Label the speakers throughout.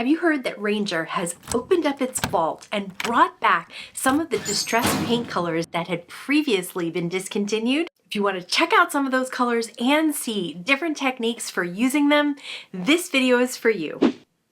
Speaker 1: Have you heard that Ranger has opened up its vault and brought back some of the distress paint colors that had previously been discontinued? If you want to check out some of those colors and see different techniques for using them, this video is for you.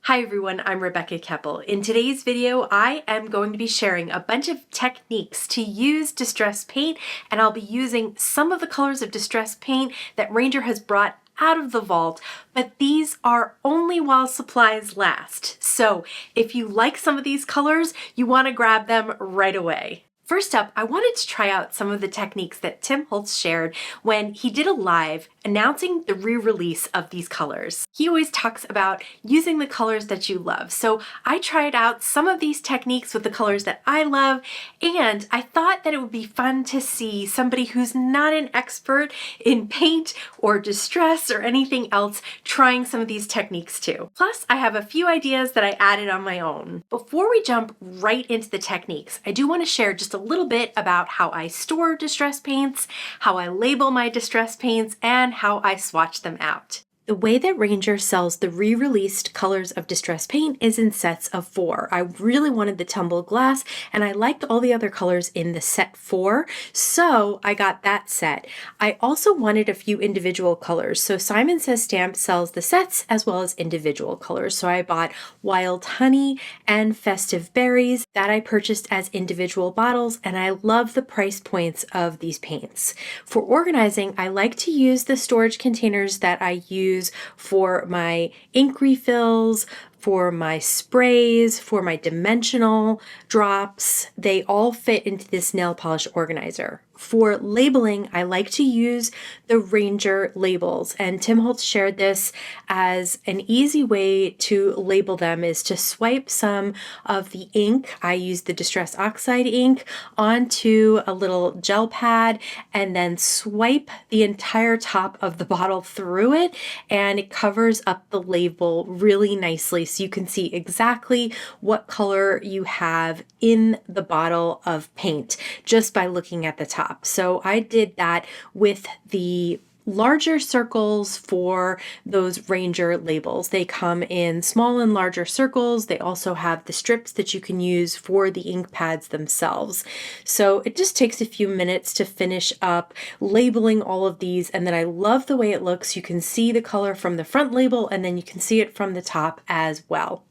Speaker 1: Hi everyone, I'm Rebecca Keppel. In today's video, I am going to be sharing a bunch of techniques to use distress paint, and I'll be using some of the colors of distress paint that Ranger has brought out of the vault, but these are only while supplies last. So if you like some of these colors, you want to grab them right away. First up, I wanted to try out some of the techniques that Tim Holtz shared when he did a live announcing the re-release of these colors. He always talks about using the colors that you love. So I tried out some of these techniques with the colors that I love, and I thought that it would be fun to see somebody who's not an expert in paint or distress or anything else trying some of these techniques too. Plus, I have a few ideas that I added on my own. Before we jump right into the techniques, I do want to share just a little bit about how I store distress paints, how I label my distress paints, and how I swatch them out. The way that Ranger sells the re-released colors of distress paint is in sets of 4. I really wanted the tumbled glass, and I liked all the other colors in the set 4, so I got that set. I also wanted a few individual colors, so Simon Says Stamp sells the sets as well as individual colors, so I bought Wild Honey and Festive Berries that I purchased as individual bottles, and I love the price points of these paints. For organizing, I like to use the storage containers that I use for my ink refills, for my sprays, for my dimensional drops. They all fit into this nail polish organizer. For labeling, I like to use the Ranger labels, and Tim Holtz shared this as an easy way to label them is to swipe some of the ink. I use the Distress Oxide ink onto a little gel pad and then swipe the entire top of the bottle through it, and it covers up the label really nicely so you can see exactly what color you have in the bottle of paint just by looking at the top. So I did that with the larger circles for those Ranger labels. They come in small and larger circles. They also have the strips that you can use for the ink pads themselves. So it just takes a few minutes to finish up labeling all of these, and then I love the way it looks. You can see the color from the front label, and then you can see it from the top as well.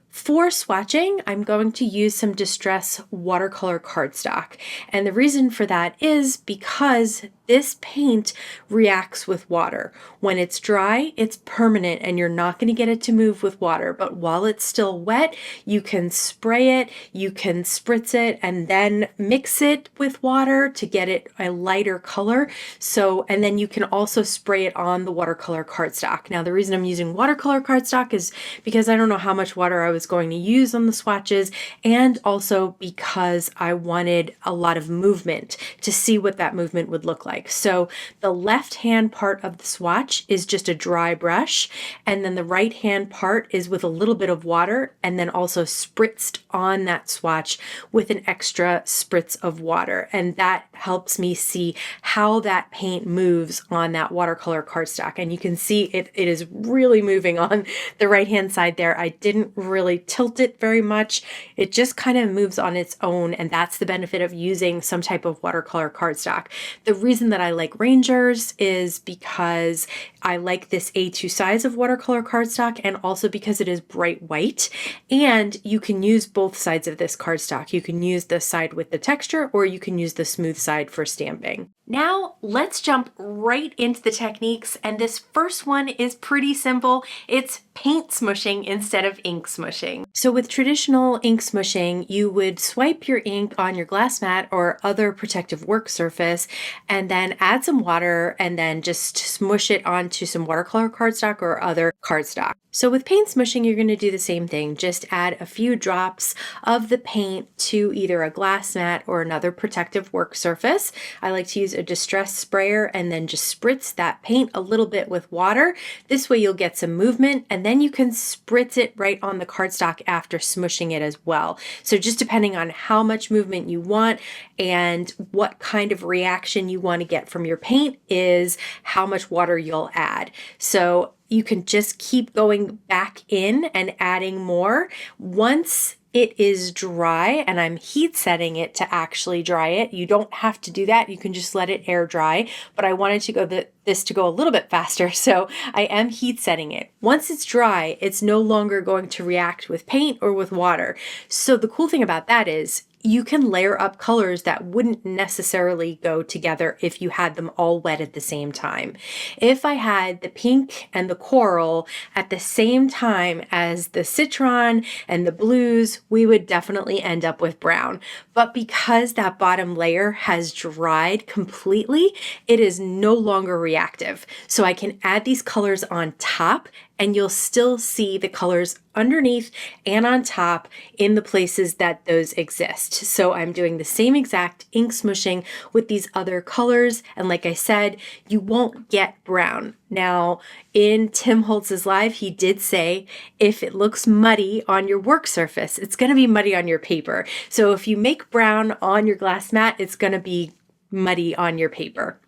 Speaker 1: For swatching, I'm going to use some Distress watercolor cardstock. And the reason for that is because this paint reacts with water. When it's dry, it's permanent and you're not going to get it to move with water. But while it's still wet, you can spray it, you can spritz it, and then mix it with water to get it a lighter color. And then you can also spray it on the watercolor cardstock. Now, the reason I'm using watercolor cardstock is because I don't know how much water I was going to use on the swatches, and also because I wanted a lot of movement to see what that movement would look like. So the left hand part of the swatch is just a dry brush, and then the right hand part is with a little bit of water and then also spritzed on that swatch with an extra spritz of water. And that helps me see how that paint moves on that watercolor cardstock. And you can see it is really moving on the right hand side there. I didn't really tilt it very much. It just kind of moves on its own, and that's the benefit of using some type of watercolor cardstock. The reason that I like Rangers is because I like this A2 size of watercolor cardstock, and also because it is bright white, and you can use both sides of this cardstock. You can use the side with the texture, or you can use the smooth side for stamping. Now let's jump right into the techniques, and this first one is pretty simple. It's paint smushing instead of ink smushing. So with traditional ink smushing, you would swipe your ink on your glass mat or other protective work surface, and then add some water and then just smush it onto some watercolor cardstock or other cardstock. So with paint smushing, you're going to do the same thing. Just add a few drops of the paint to either a glass mat or another protective work surface. I like to use a distress sprayer and then just spritz that paint a little bit with water. This way you'll get some movement, and then you can spritz it right on the cardstock after smushing it as well. So just depending on how much movement you want and what kind of reaction you want to get from your paint is how much water you'll add. So you can just keep going back in and adding more. Once it is dry, and I'm heat setting it to actually dry it. You don't have to do that. You can just let it air dry, but I wanted to go this to go a little bit faster, so I am heat setting it. Once it's dry, it's no longer going to react with paint or with water. So the cool thing about that is you can layer up colors that wouldn't necessarily go together if you had them all wet at the same time. If I had the pink and the coral at the same time as the citron and the blues, we would definitely end up with brown. But because that bottom layer has dried completely, it is no longer reactive. So I can add these colors on top and you'll still see the colors underneath and on top in the places that those exist. So I'm doing the same exact ink smushing with these other colors. And like I said, you won't get brown. Now, in Tim Holtz's live, he did say, if it looks muddy on your work surface, it's going to be muddy on your paper. So if you make brown on your glass mat, it's going to be muddy on your paper.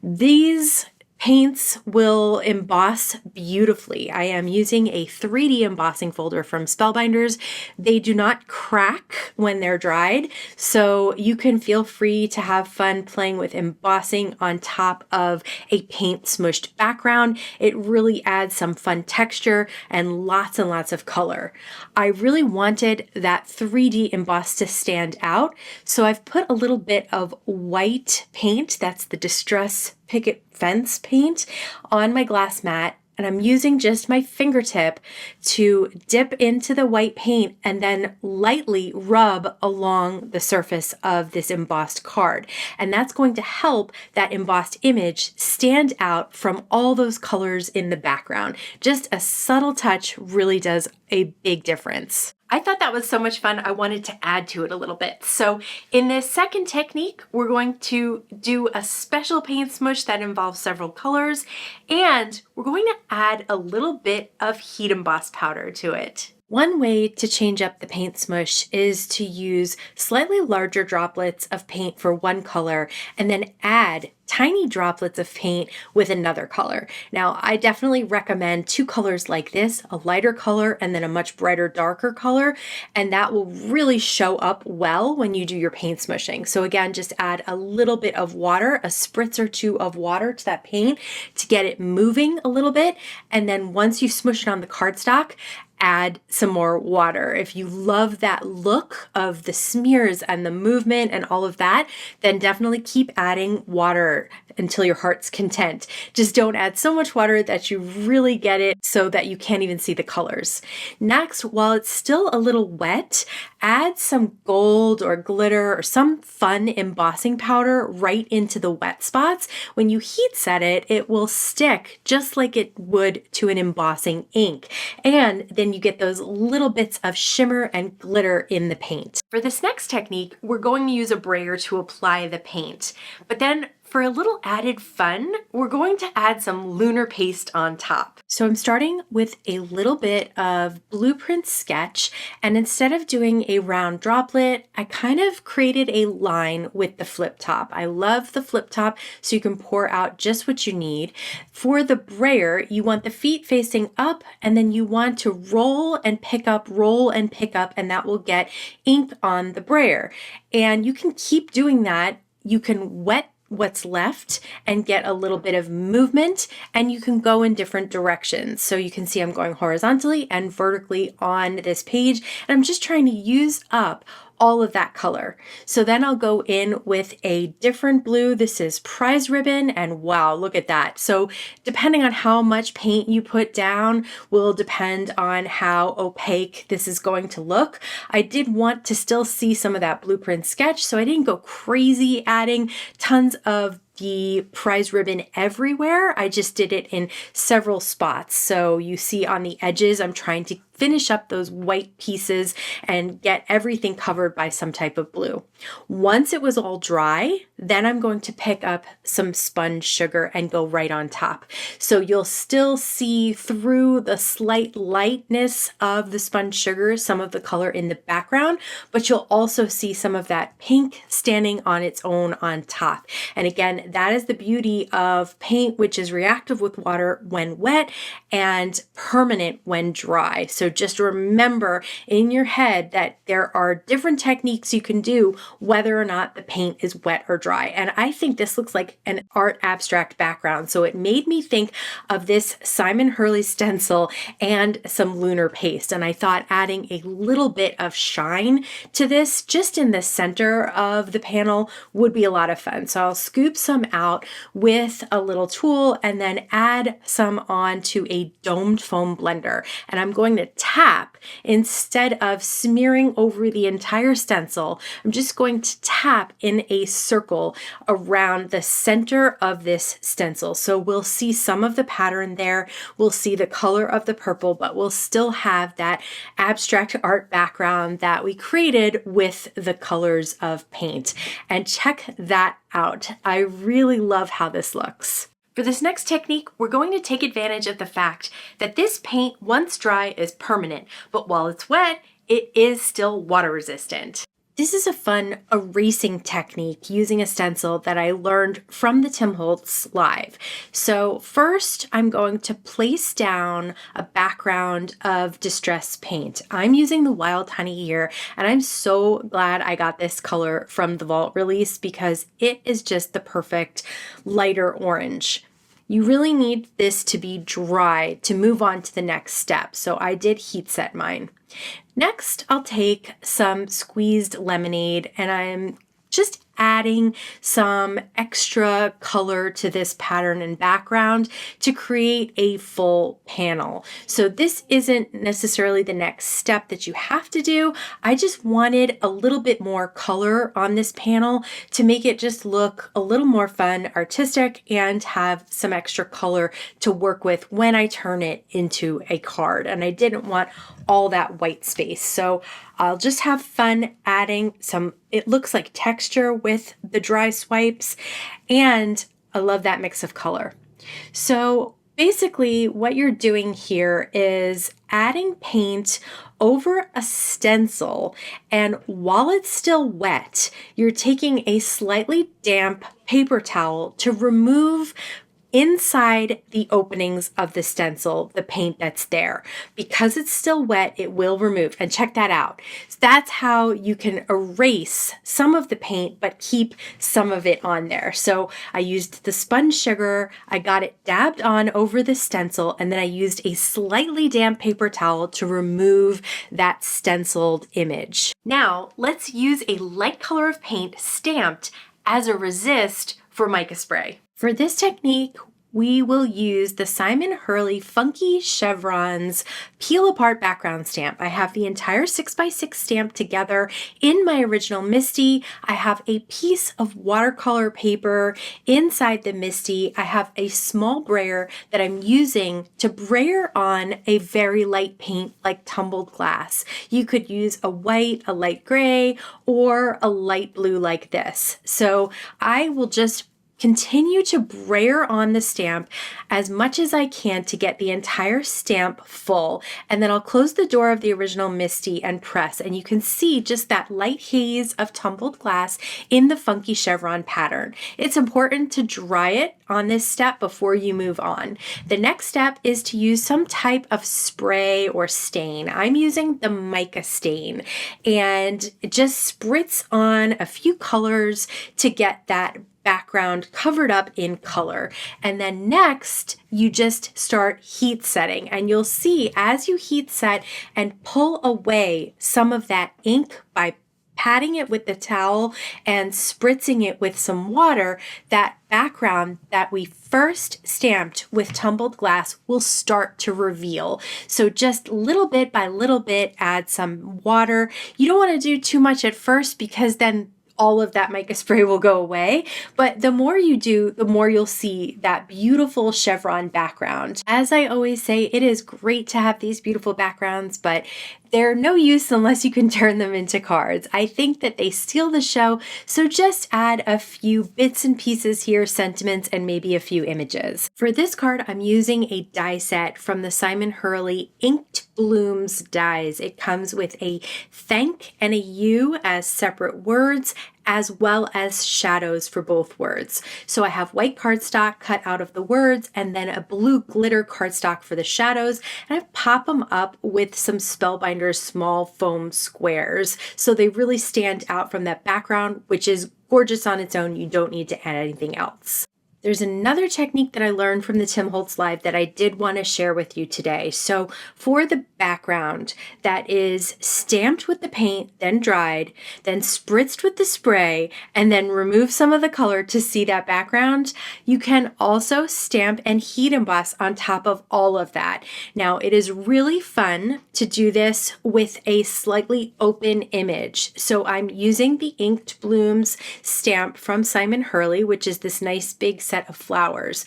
Speaker 1: These paints will emboss beautifully. I am using a 3D embossing folder from Spellbinders. They do not crack when they're dried, so you can feel free to have fun playing with embossing on top of a paint smushed background. It really adds some fun texture and lots of color. I really wanted that 3D emboss to stand out, so I've put a little bit of white paint, that's the Distress Picket Fence paint, on my glass mat, and I'm using just my fingertip to dip into the white paint and then lightly rub along the surface of this embossed card. And that's going to help that embossed image stand out from all those colors in the background. Just a subtle touch really does a big difference. I thought that was so much fun, I wanted to add to it a little bit. So in this second technique, we're going to do a special paint smush that involves several colors, and we're going to add a little bit of heat emboss powder to it. One way to change up the paint smush is to use slightly larger droplets of paint for one color and then add tiny droplets of paint with another color. Now, I definitely recommend two colors like this, a lighter color and then a much brighter, darker color, and that will really show up well when you do your paint smushing. So again, just add a little bit of water, a spritz or two of water to that paint to get it moving a little bit, and then once you smush it on the cardstock, add some more water. If you love that look of the smears and the movement and all of that, then definitely keep adding water until your heart's content. Just don't add so much water that you really get it so that you can't even see the colors. Next, while it's still a little wet, add some gold or glitter or some fun embossing powder right into the wet spots. When you heat set it, it will stick just like it would to an embossing ink. And then you get those little bits of shimmer and glitter in the paint. For this next technique, we're going to use a brayer to apply the paint. But then for a little added fun, we're going to add some lunar paste on top. So I'm starting with a little bit of Blueprint Sketch, and instead of doing a round droplet, I kind of created a line with the flip top. I love the flip top, so you can pour out just what you need. For the brayer, you want the feet facing up, and then you want to roll and pick up, and that will get ink on the brayer. And you can keep doing that. You can wet what's left and get a little bit of movement, and you can go in different directions. So you can see I'm going horizontally and vertically on this page, and I'm just trying to use up all of that color. So then I'll go in with a different blue. This is Prize Ribbon, and wow, look at that. So depending on how much paint you put down will depend on how opaque this is going to look. I did want to still see some of that Blueprint Sketch, so I didn't go crazy adding tons of the Prize Ribbon everywhere. I just did it in several spots. So you see on the edges, I'm trying to finish up those white pieces and get everything covered by some type of blue. Once it was all dry, then I'm going to pick up some sponge sugar and go right on top. So you'll still see through the slight lightness of the sponge sugar some of the color in the background, but you'll also see some of that pink standing on its own on top. And again, that is the beauty of paint, which is reactive with water when wet and permanent when dry. So just remember in your head that there are different techniques you can do whether or not the paint is wet or dry. And I think this looks like an art abstract background. So it made me think of this Simon Hurley stencil and some lunar paste. And I thought adding a little bit of shine to this just in the center of the panel would be a lot of fun. So I'll scoop some out with a little tool and then add some onto a domed foam blender. And I'm going to tap instead of smearing over the entire stencil. I'm just going to tap in a circle around the center of this stencil. So we'll see some of the pattern there. We'll see the color of the purple, but we'll still have that abstract art background that we created with the colors of paint. And check that out. I really love how this looks. For this next technique, we're going to take advantage of the fact that this paint, once dry, is permanent, but while it's wet, it is still water resistant. This is a fun erasing technique using a stencil that I learned from the Tim Holtz Live. So first, I'm going to place down a background of distress paint. I'm using the Wild Honey here, and I'm so glad I got this color from the Vault release because it is just the perfect lighter orange. You really need this to be dry to move on to the next step, so I did heat set mine. Next, I'll take some squeezed lemonade and I'm just adding some extra color to this pattern and background to create a full panel. So this isn't necessarily the next step that you have to do. I just wanted a little bit more color on this panel to make it just look a little more fun, artistic, and have some extra color to work with when I turn it into a card. And I didn't want all that white space. So I'll just have fun adding some, it looks like texture with the dry swipes, and I love that mix of color. So basically what you're doing here is adding paint over a stencil, and while it's still wet, you're taking a slightly damp paper towel to remove inside the openings of the stencil, the paint that's there. Because it's still wet, it will remove. And check that out. So that's how you can erase some of the paint, but keep some of it on there. So I used the sponge sugar, I got it dabbed on over the stencil, and then I used a slightly damp paper towel to remove that stenciled image. Now, let's use a light color of paint stamped as a resist for Mica Spray. For this technique, we will use the Simon Hurley Funky Chevrons Peel Apart Background Stamp. I have the entire 6x6 stamp together in my original Misty. I have a piece of watercolor paper inside the Misty. I have a small brayer that I'm using to brayer on a very light paint like Tumbled glass. You could use a white, a light gray, or a light blue like this. So I will just continue to brayer on the stamp as much as I can to get the entire stamp full, and then I'll close the door of the original Misty and press, and you can see just that light haze of Tumbled glass in the Funky Chevron pattern. It's important to dry it on this step before you move on. The next step is to use some type of spray or stain. I'm using the Mica stain, and it just spritz on a few colors to get that background covered up in color. And then next, you just start heat setting, and you'll see as you heat set and pull away some of that ink by patting it with the towel and spritzing it with some water, that background that we first stamped with Tumbled glass will start to reveal. So just little bit by little bit, add some water. You don't want to do too much at first because then all of that mica spray will go away. But the more you do, the more you'll see that beautiful chevron background. As I always say, it is great to have these beautiful backgrounds, but they're no use unless you can turn them into cards. I think that they steal the show, so just add a few bits and pieces here, sentiments, and maybe a few images. For this card, I'm using a die set from the Simon Hurley Inked Blooms dies. It comes with a thank and a U as separate words, as well as shadows for both words. So I have white cardstock cut out of the words and then a blue glitter cardstock for the shadows, and I pop them up with some Spellbinders small foam squares so they really stand out from that background, which is gorgeous on its own. You don't need to add anything else. There's another technique that I learned from the Tim Holtz Live that I did want to share with you today. So for the background that is stamped with the paint, then dried, then spritzed with the spray, and then remove some of the color to see that background, you can also stamp and heat emboss on top of all of that. Now, it is really fun to do this with a slightly open image. So I'm using the Inked Blooms stamp from Simon Hurley, which is this nice big set of flowers.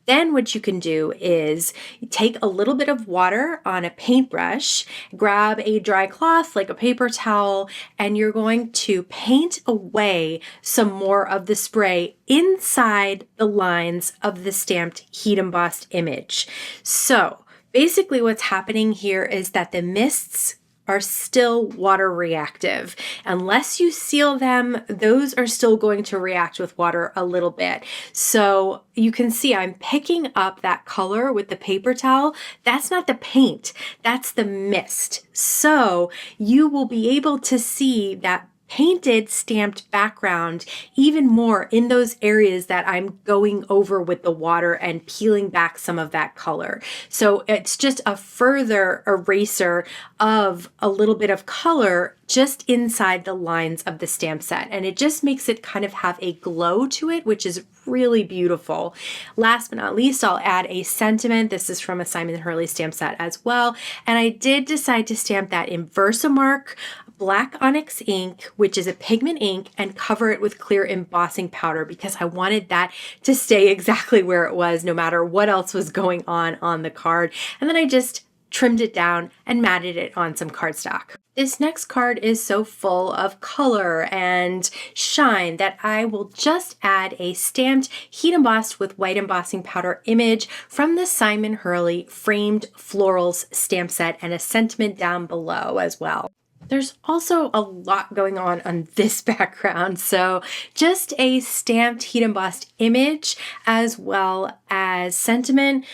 Speaker 1: Then what you can do is take a little bit of water on a paintbrush, grab a dry cloth like a paper towel, and you're going to paint away some more of the spray inside the lines of the stamped heat embossed image. So basically what's happening here is that the mists are still water reactive. Unless you seal them, those are still going to react with water a little bit. So you can see I'm picking up that color with the paper towel. That's not the paint, that's the mist. So you will be able to see that painted stamped background even more in those areas that I'm going over with the water and peeling back some of that color. So it's just a further eraser of a little bit of color just inside the lines of the stamp set. And it just makes it kind of have a glow to it, which is really beautiful. Last but not least, I'll add a sentiment. This is from a Simon Hurley stamp set as well. And I did decide to stamp that in Versamark Black Onyx ink, which is a pigment ink, and cover it with clear embossing powder because I wanted that to stay exactly where it was no matter what else was going on the card. And then I just trimmed it down and matted it on some cardstock. This next card is so full of color and shine that I will just add a stamped heat embossed with white embossing powder image from the Simon Hurley Framed Florals stamp set and a sentiment down below as well. There's also a lot going on this background, so just a stamped heat embossed image as well as sentiment.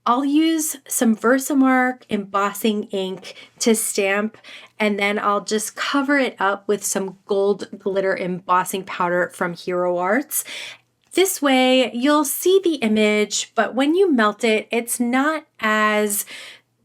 Speaker 1: I'll use some Versamark embossing ink to stamp, and then I'll just cover it up with some gold glitter embossing powder from Hero Arts. This way you'll see the image, but when you melt it, it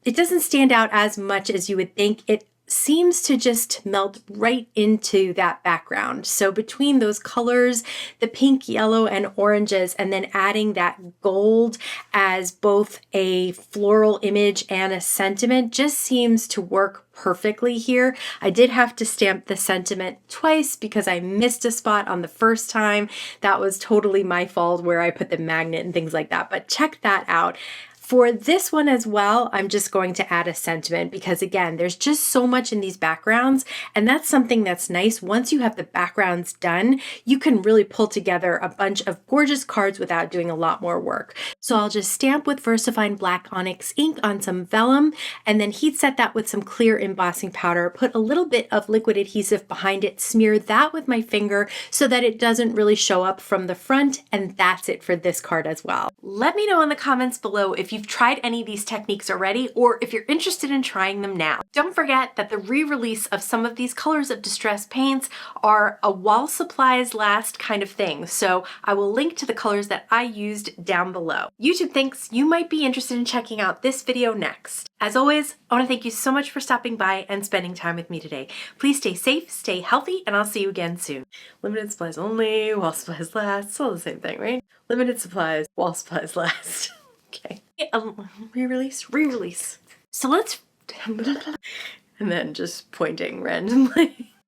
Speaker 1: doesn't stand out as much as you would think. It seems to just melt right into that background. So between those colors, the pink, yellow, and oranges, and then adding that gold as both a floral image and a sentiment just seems to work perfectly here. I did have to stamp the sentiment twice because I missed a spot on the first time. That was totally my fault where I put the magnet and things like that, but check that out. For this one as well, I'm just going to add a sentiment because again, there's just so much in these backgrounds, and that's something that's nice. Once you have the backgrounds done, you can really pull together a bunch of gorgeous cards without doing a lot more work. So I'll just stamp with VersaFine Black Onyx ink on some vellum and then heat set that with some clear embossing powder, put a little bit of liquid adhesive behind it, smear that with my finger so that it doesn't really show up from the front, and that's it for this card as well. Let me know in the comments below if you've tried any of these techniques already or if you're interested in trying them now. Don't forget that the re-release of some of these colors of distress paints are a while supplies last kind of thing, so I will link to the colors that I used down below. YouTube thinks you might be interested in checking out this video next. As always, I want to thank you so much for stopping by and spending time with me today. Please stay safe, stay healthy, and I'll see you again soon. Limited supplies only, while supplies last. It's all the same thing, right? Limited supplies, while supplies last. Okay. Re-release. So let's... and then just pointing randomly.